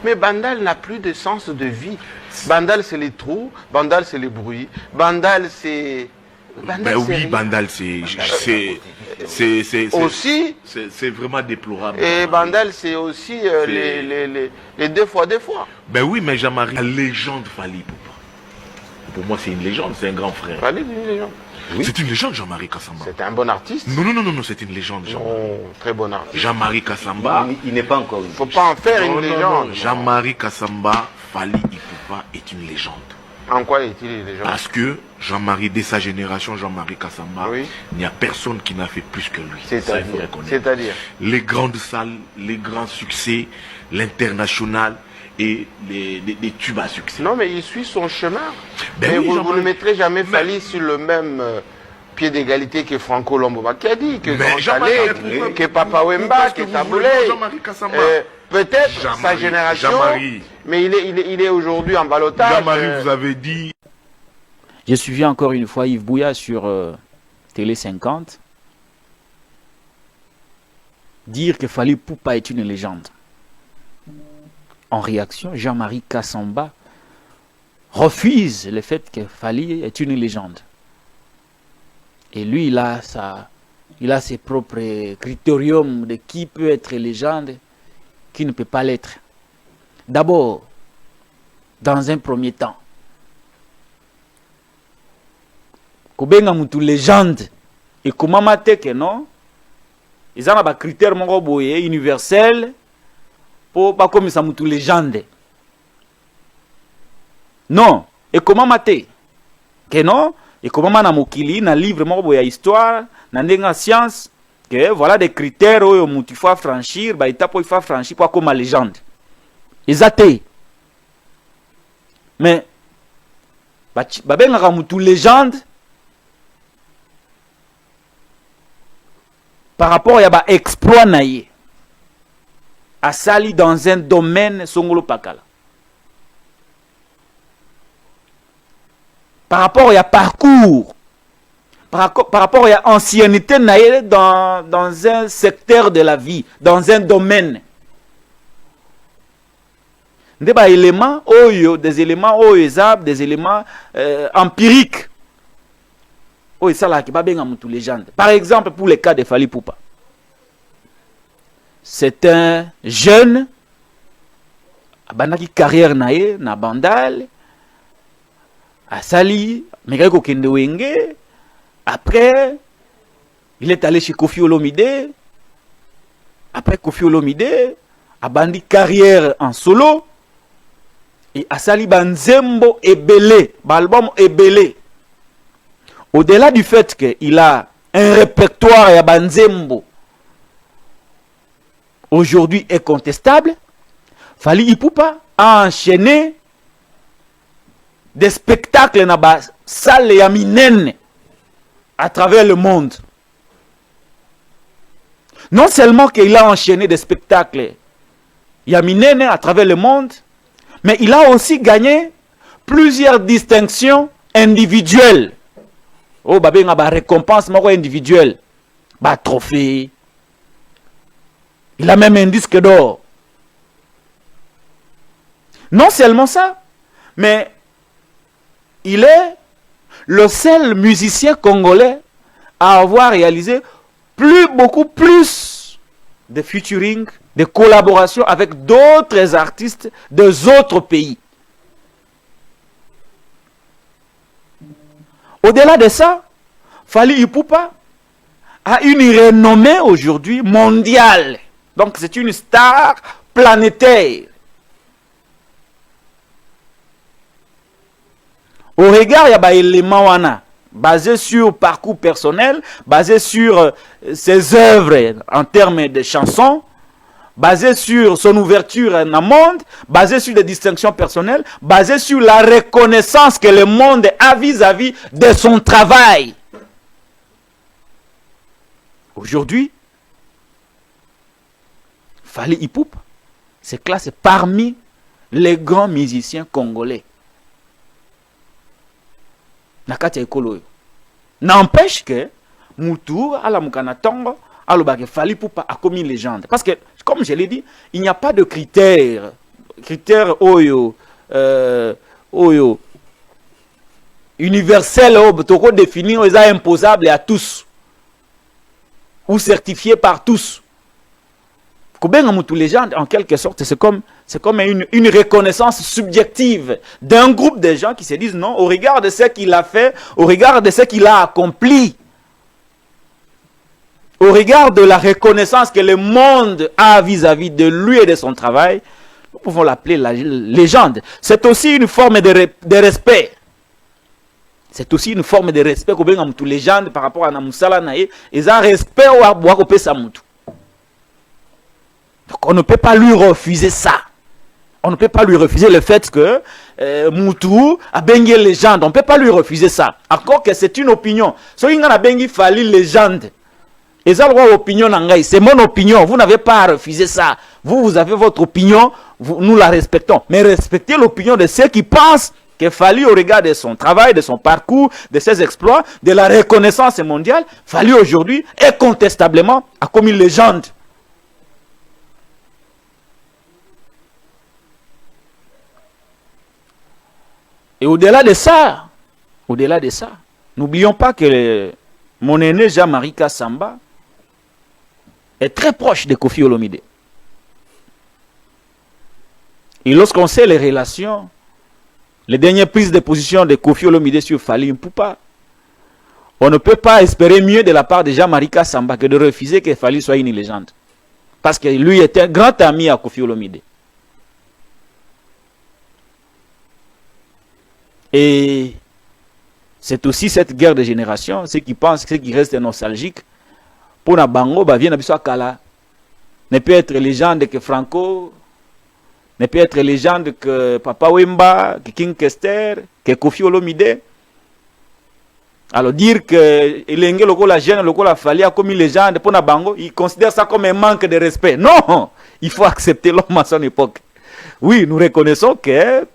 Mais Bandal n'a plus de sens de vie. Bandal, c'est les trous. Bandal, c'est les bruits. Bandal, c'est... Ben oui, Bandal, c'est aussi... C'est vraiment déplorable. Et Bandal, c'est aussi les deux fois. Ben oui, mais Jean-Marie, la légende Fally Ipupa. Pour moi, c'est une légende, c'est un grand frère. Fally, c'est une légende. Oui. C'est une légende, Jean-Marie Kassamba. C'est un bon artiste. Non, c'est une légende, Jean-Marie. Très bon artiste. Jean-Marie Kassamba. Il n'est pas encore une. Faut pas en faire une légende. Jean-Marie Kassamba, Fally Ipupa est une légende. En quoi est-il une légende? Parce que Jean-Marie, dès sa génération, Jean-Marie Kassamba, oui. Il n'y a personne qui n'a fait plus que lui. C'est-à-dire les grandes salles, les grands succès, l'international et les tubes à succès. Non, mais il suit son chemin. Ben mais oui, vous ne mettrez jamais Fally sur le même pied d'égalité que Franco Lomboba qui a dit que Jean-Marie, que Papa Wemba, que Taboulé. Peut-être sa génération, mais il est aujourd'hui en ballottage. Jean-Marie, vous avez dit... J'ai suivi encore une fois Yves Bouya sur Télé 50 dire que Fally Ipupa est une légende. En réaction, Jean-Marie Kassamba refuse le fait que Fally est une légende. Et lui, il a ses propres critériums de qui peut être légende, qui ne peut pas l'être. D'abord, dans un premier temps, kobenga mutu légende et comment mateke non ils ont un critère moko boye universel pour pas comme ça mutu légende non et comment maté que non et comment mana mokili na livre moko boye histoire na ndenga science que voilà des critères oyo mutu faut franchir ba étape il faut franchir pour comme légende exacté mais ba benga mutu légende par rapport à un exploit naïe à sali dans un domaine songolo pakala. Par rapport à parcours, par rapport à ancienneté naïe dans un secteur de la vie, dans un domaine. Des éléments des éléments empiriques. Oh, ça là qui va bien à légende. Par exemple, pour le cas de Fally Ipupa, c'est un jeune, qui carrière nae na Bandal, à Sali, Mekako Kendewenge. Après, il est allé chez Koffi Olomide. Après Koffi Olomide, a bandi carrière en solo. Et à Sali Banzembo Ebele, l'album Ebele. Au-delà du fait qu'il a un répertoire à Banzembo aujourd'hui incontestable, Fally Ipupa a enchaîné des spectacles dans la salle Yaminene à travers le monde. Non seulement qu'il a enchaîné des spectacles Yaminene à travers le monde, mais il a aussi gagné plusieurs distinctions individuelles. Oh, babé nga ba récompense individuelle, ba trophée. Il a même un disque d'or. Non seulement ça, mais il est le seul musicien congolais à avoir réalisé beaucoup plus de featuring, de collaborations avec d'autres artistes des autres pays. Au-delà de ça, Fally Ipupa a une renommée aujourd'hui mondiale. Donc c'est une star planétaire. Au regard, il y a des éléments basés sur parcours personnel, basés sur ses œuvres en termes de chansons, basés sur son ouverture dans le monde, basés sur des distinctions personnelles, basés sur la reconnaissance que le monde a vis-à-vis de son travail. Aujourd'hui, Fally Ipupa se classe parmi les grands musiciens congolais. N'empêche que Moutou, à la Mukanatongo, Fally Ipupa a commis une légende. Parce que, comme je l'ai dit, il n'y a pas de critères critère oyo universel toko définir est imposable à tous ou certifié par tous. Tous les gens, en quelque sorte, c'est comme une reconnaissance subjective d'un groupe de gens qui se disent non, au regard de ce qu'il a fait, au regard de ce qu'il a accompli, au regard de la reconnaissance que le monde a vis-à-vis de lui et de son travail, nous pouvons l'appeler la légende. C'est aussi une forme de respect. C'est aussi une forme de respect que tous les gens par rapport à Namusala Nae, ils ont respect au Aboakope Samutu. Donc on ne peut pas lui refuser ça. On ne peut pas lui refuser le fait que Moutou a bengi légende. On ne peut pas lui refuser ça. Encore que c'est une opinion. Si on a bengi fali légende, et ça opinion c'est mon opinion. Vous n'avez pas à refuser ça. Vous avez votre opinion, nous la respectons. Mais respectez l'opinion de ceux qui pensent que Fali, au regard de son travail, de son parcours, de ses exploits, de la reconnaissance mondiale, Fali aujourd'hui, incontestablement, a commis une légende. Et au-delà de ça, n'oublions pas que mon aîné Jean-Marie Kassamba est très proche de Kofi Olomide. Et lorsqu'on sait les relations, les dernières prises de position de Kofi Olomide sur Fali Mpupa, on ne peut pas espérer mieux de la part de Jean-Marie Kassamba que de refuser que Fali soit une légende. Parce que lui était un grand ami à Kofi Olomide. Et c'est aussi cette guerre de génération, ceux qui pensent, ceux qui restent nostalgiques, pour na bango, bah vient à Kala. Ne peut être légende que Franco, ne peut être légende que Papa Wemba, que King Kester, que Kofi Olomide. Alors dire que Elenge loko la jeune, loko la Fali a commis légende pour na bango, ils considèrent ça comme un manque de respect. Non, il faut accepter l'homme à son époque. Oui, nous reconnaissons que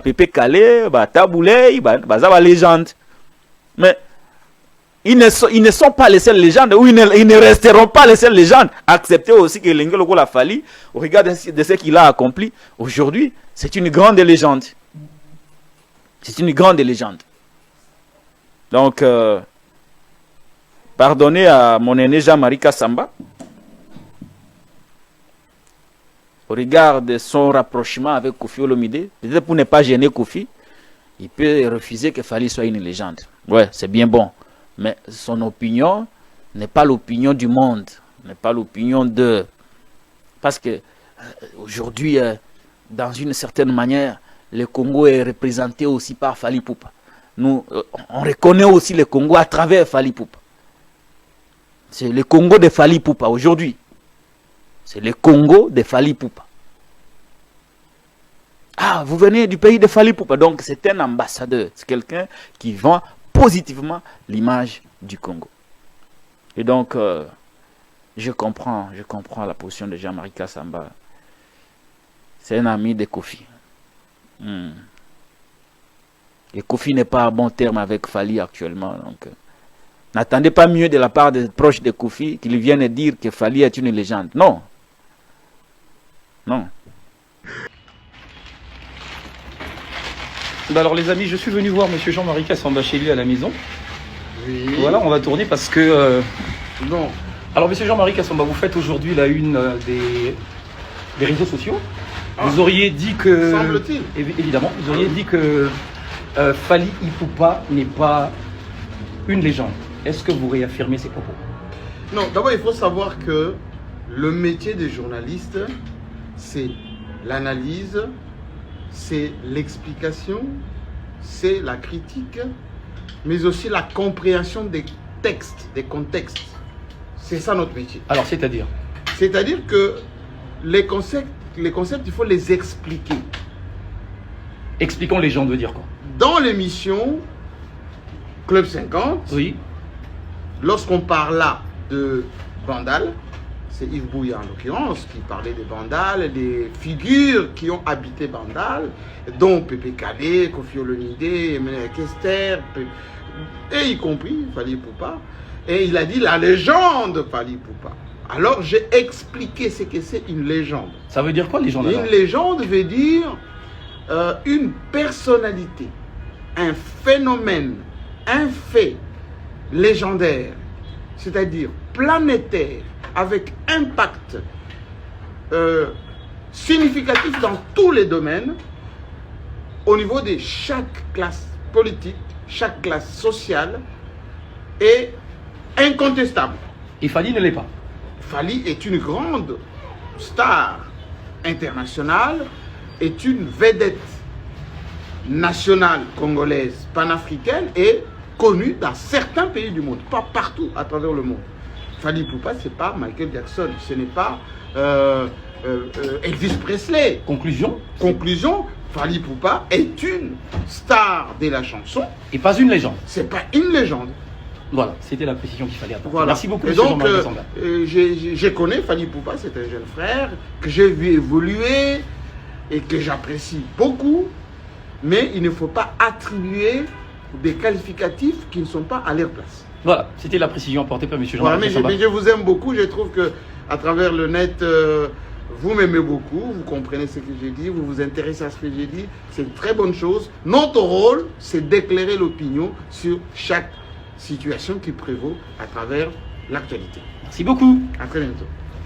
Pépé Calé, Taboulé, Zaba légende. Mais ils ne sont pas les seules légendes, ou ils ne resteront pas les seules légendes. Acceptez aussi que Lengue Loko la Fali, au regard de ce qu'il a accompli, aujourd'hui, c'est une grande légende. C'est une grande légende. Donc, pardonnez à mon aîné Jean-Marie Kassamba, au regard de son rapprochement avec Kofi Olomide, peut-être pour ne pas gêner Kofi, il peut refuser que Fali soit une légende. Ouais, c'est bien bon. Mais son opinion n'est pas l'opinion du monde, n'est pas l'opinion de... Parce que aujourd'hui, dans une certaine manière, le Congo est représenté aussi par Fali Poupa. Nous, on reconnaît aussi le Congo à travers Fali Poupa. C'est le Congo de Fali Poupa aujourd'hui. C'est le Congo de Fali Poupa. Ah, vous venez du pays de Fali Poupa. Donc, c'est un ambassadeur. C'est quelqu'un qui vend positivement l'image du Congo. Et donc, je comprends la position de Jean-Marie Kassamba. C'est un ami de Kofi. Et Kofi n'est pas à bon terme avec Fali actuellement. Donc, n'attendez pas mieux de la part des proches de Kofi qu'ils viennent dire que Fali est une légende. Non. Non. Alors les amis, je suis venu voir monsieur Jean-Marie Kassamba chez lui à la maison. Oui. Voilà, on va tourner parce que... Non. Alors monsieur Jean-Marie Kassamba, vous faites aujourd'hui la une des réseaux sociaux. Ah. Vous auriez dit que... Semble-t-il. Évidemment, vous auriez dit que Fali Ipupa n'est pas une légende. Est-ce que vous réaffirmez ces propos? Non, d'abord il faut savoir que le métier des journalistes, c'est l'analyse, c'est l'explication, c'est la critique, mais aussi la compréhension des textes, des contextes. C'est ça notre métier. Alors, c'est-à-dire? C'est-à-dire que les concepts, il faut les expliquer. Expliquons les gens, veut dire quoi? Dans l'émission Club 50, oui, lorsqu'on parla de Bandal, c'est Yves Bouya en l'occurrence qui parlait de Bandal, des figures qui ont habité Bandal, dont Pépé Kalé, Kofi Olomide, Emmanuel Kester, et y compris Fali Poupa. Et il a dit la légende Fali Poupa. Alors j'ai expliqué ce que c'est une légende. Ça veut dire quoi, légende alors? Une légende veut dire une personnalité, un phénomène, un fait légendaire, c'est-à-dire planétaire, avec impact significatif dans tous les domaines, au niveau de chaque classe politique, chaque classe sociale, est incontestable. Et Fally ne l'est pas. Fally est une grande star internationale, est une vedette nationale congolaise, panafricaine et connue dans certains pays du monde, pas partout à travers le monde. Fally Ipupa, ce n'est pas Michael Jackson, ce n'est pas Elvis Presley. Conclusion? Conclusion, Fally Ipupa est une star de la chanson. Et pas une légende. C'est pas une légende. Voilà, c'était la précision qu'il fallait apporter. Voilà. Merci beaucoup, et monsieur donc, Jean-Marie Samba. je connais Fally Ipupa, c'est un jeune frère que j'ai vu évoluer et que j'apprécie beaucoup, mais il ne faut pas attribuer des qualificatifs qui ne sont pas à leur place. Voilà, c'était la précision apportée par monsieur Voilà, Jean-Marie mais Samba. je vous aime beaucoup, je trouve que à travers le net, vous m'aimez beaucoup, vous comprenez ce que j'ai dit, vous vous intéressez à ce que j'ai dit, c'est une très bonne chose. Notre rôle, c'est d'éclairer l'opinion sur chaque situation qui prévaut à travers l'actualité. Merci beaucoup. À très bientôt.